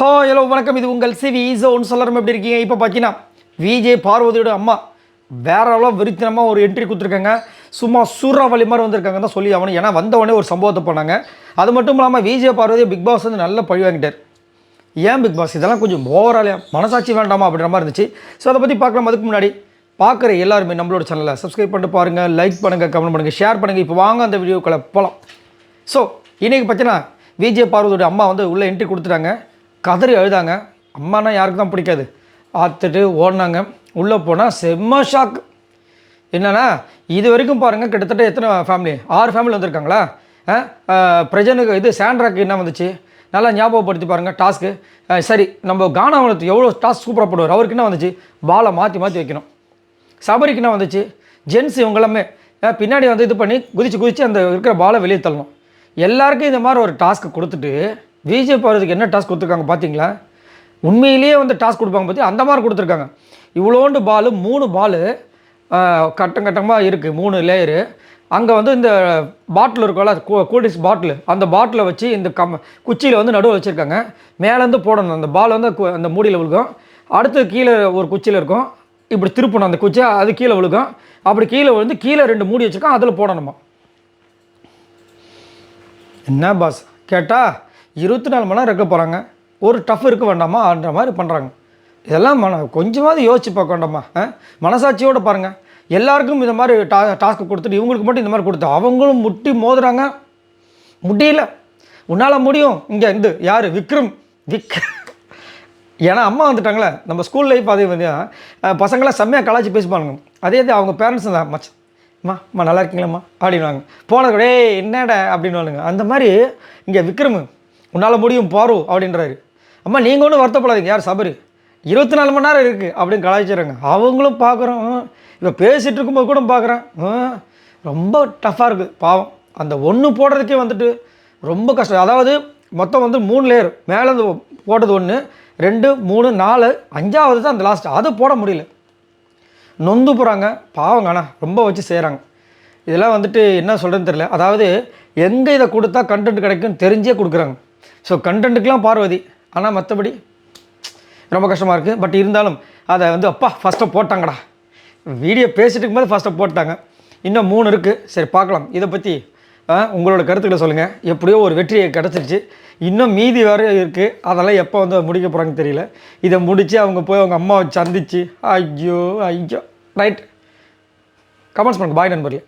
Hello வணக்கம். இது உங்கள் சிவி ஈஸோன்னு சொல்லணும். எப்படி இருக்கீங்க? இப்போ பார்த்தீங்கன்னா விஜய் பார்வதியோட அம்மா வேற எவ்வளோ வெறித்தனமாக ஒரு என்ட்ரி கொடுத்துருக்காங்க. சும்மா சூறாவளி மாதிரி வந்திருக்காங்க தான் சொல்லி ஆகணும். ஏன்னா வந்தவொடனே ஒரு சம்பவத்தை பண்ணாங்க. அது மட்டும் இல்லாமல் விஜய் பார்வதி பிக் பாஸ் வந்து நல்ல பழி வாங்கிட்டார். ஏன் பிக் பாஸ் இதெல்லாம் கொஞ்சம் ஓவராலையா மனசாட்சி வேண்டாமா அப்படின்ற மாதிரி இருந்துச்சு. ஸோ அதை பற்றி பார்க்கலாம். அதுக்கு முன்னாடி பார்க்குற எல்லாருமே நம்மளோட சேனலை சப்ஸ்கிரைப் பண்ணிட்டு பாருங்கள், லைக் பண்ணுங்கள், கமெண்ட் பண்ணுங்கள், ஷேர் பண்ணுங்கள். இப்போ வாங்க அந்த வீடியோக்களை போகலாம். ஸோ இன்றைக்கி பார்த்தீங்கன்னா விஜய் பார்வதியோட அம்மா வந்து உள்ளே என்ட்ரி கொடுத்துட்டாங்க. கதறி அழுதாங்க. அம்மானா யாருக்கு தான் பிடிக்காது. ஆத்துட்டு ஓடினாங்க. உள்ளே போனால் செம்ம ஷாக். என்னென்னா இது வரைக்கும் பாருங்கள், கிட்டத்தட்ட எத்தனை ஃபேமிலி, 6 ஃபேமிலி வந்திருக்காங்களா. பிரஜனுக்கு இது சாண்ட்ராக்கு என்ன வந்துச்சு நல்லா ஞாபகப்படுத்தி பாருங்கள். டாஸ்க்கு சரி, நம்ம கானாவனத்து எவ்வளோ டாஸ்க் சூப்பராக போடுவார். அவருக்கு என்ன வந்துச்சு, பாலை மாற்றி மாற்றி வைக்கணும். சபரிக்கு என்ன வந்துச்சு, ஜென்ஸ் இவங்களாமே பின்னாடி வந்து இது பண்ணி குதித்து அந்த இருக்கிற பாலை வெளியே தள்ளணும். எல்லாருக்கும் இந்த மாதிரி ஒரு டாஸ்க்கு கொடுத்துட்டு விஜய் பார்வதிக்கு என்ன டாஸ்க் கொடுத்துருக்காங்க பார்த்தீங்களா? உண்மையிலேயே வந்து டாஸ்க் கொடுப்பாங்க பற்றி அந்த மாதிரி கொடுத்துருக்காங்க. இவ்வளோண்டு பால் 3 பால் கட்டம் கட்டமாக இருக்குது, 3 லேயரு. அங்கே வந்து இந்த பாட்டில் இருக்கும்ல, கூல்ட்ரிங்க்ஸ் பாட்டில், அந்த பாட்டிலை வச்சு இந்த குச்சியில் வந்து நடுவில் வச்சுருக்காங்க. மேலேருந்து போடணும். அந்த பால் வந்து அந்த மூடியில் விழுகும். அடுத்து கீழே ஒரு குச்சியில் இருக்கும். இப்படி திருப்பணும் அந்த குச்சியை, அது கீழே விழுகும். அப்படி கீழே விழுந்து கீழே 2 மூடி வச்சுருக்கோம், அதில் போடணுமா. என்ன பாஸ் கேட்டால் 24 மணி நேரம் இருக்க போகிறாங்க. ஒரு டஃப் இருக்க வேண்டாமான்ற மாதிரி பண்ணுறாங்க. இதெல்லாம் கொஞ்சமாவது யோசிச்சு பார்க்க வேண்டாமா? மனசாட்சியோடு பாருங்கள். எல்லாருக்கும் இந்த மாதிரி டாஸ்க்கு கொடுத்துட்டு இவங்களுக்கு மட்டும் இந்த மாதிரி கொடுத்து அவங்களும் முட்டி மோதுறாங்க. முடியல. உன்னால் முடியும். இங்கே இந்த யார் விக்ரம் ஏன்னா அம்மா வந்துட்டாங்களே. நம்ம ஸ்கூல் லைஃப் அதே வந்து பசங்களாம் செம்மையாக கலாச்சி பேசிப்பானுங்க. அதே அவங்க பேரண்ட்ஸ் தான் அம்மா நல்லா இருக்கீங்களாம்மா அப்படின்வாங்க. போனது என்னடா அப்படின்வானுங்க. அந்த மாதிரி இங்கே விக்ரம் உன்னால் முடியும் பாரு அப்படின்றாரு. அம்மா நீங்கள் ஒன்றும் வருத்தப்படாதீங்க. யார் சபரி 24 மணி நேரம் இருக்குது அப்படின்னு கலாய்ச்சிடுறாங்க. அவங்களும் பார்க்குறோம். இப்போ பேசிகிட்டு இருக்கும்போது கூட பார்க்குறேன். ரொம்ப டஃப்பாக இருக்குது பாவம். அந்த ஒன்று போடுறதுக்கே வந்துட்டு ரொம்ப கஷ்டம். அதாவது மொத்தம் வந்து 3 லேயர். மேலேருந்து போட்டது 1, 2, 3, 4, 5ஆவது தான் அந்த லாஸ்ட். அது போட முடியல. நொந்து போகிறாங்க பாவங்க. ஆனால் ரொம்ப வச்சு செய்கிறாங்க. இதெல்லாம் வந்துட்டு என்ன சொல்கிறதுன்னு தெரியல. அதாவது எங்கே இதை கொடுத்தா கண்டென்ட் கிடைக்குன்னு தெரிஞ்சே கொடுக்குறாங்க. ஸோ கண்டென்ட்டுக்கெலாம் பார்வதி. ஆனால் மற்றபடி ரொம்ப கஷ்டமாக இருக்குது. பட் இருந்தாலும் அதை வந்து அப்பா ஃபஸ்ட்டை போட்டாங்கடா. வீடியோ பேசிட்டு இருக்கும்போது ஃபஸ்ட்டை போட்டாங்க. இன்னும் 3 இருக்குது. சரி பார்க்கலாம். இதை பற்றி உங்களோட கருத்துக்களை சொல்லுங்கள். எப்படியோ ஒரு வெற்றியை கிடச்சிருச்சு. இன்னும் மீதி வேறு இருக்குது. அதெல்லாம் எப்போ வந்து முடிக்க போகிறாங்கன்னு தெரியல. இதை முடித்து அவங்க போய் அவங்க அம்மாவை சந்தித்து ஐயோ ரைட். கமெண்ட்ஸ் பண்ணுங்கள். பாய் நண்பர்களே.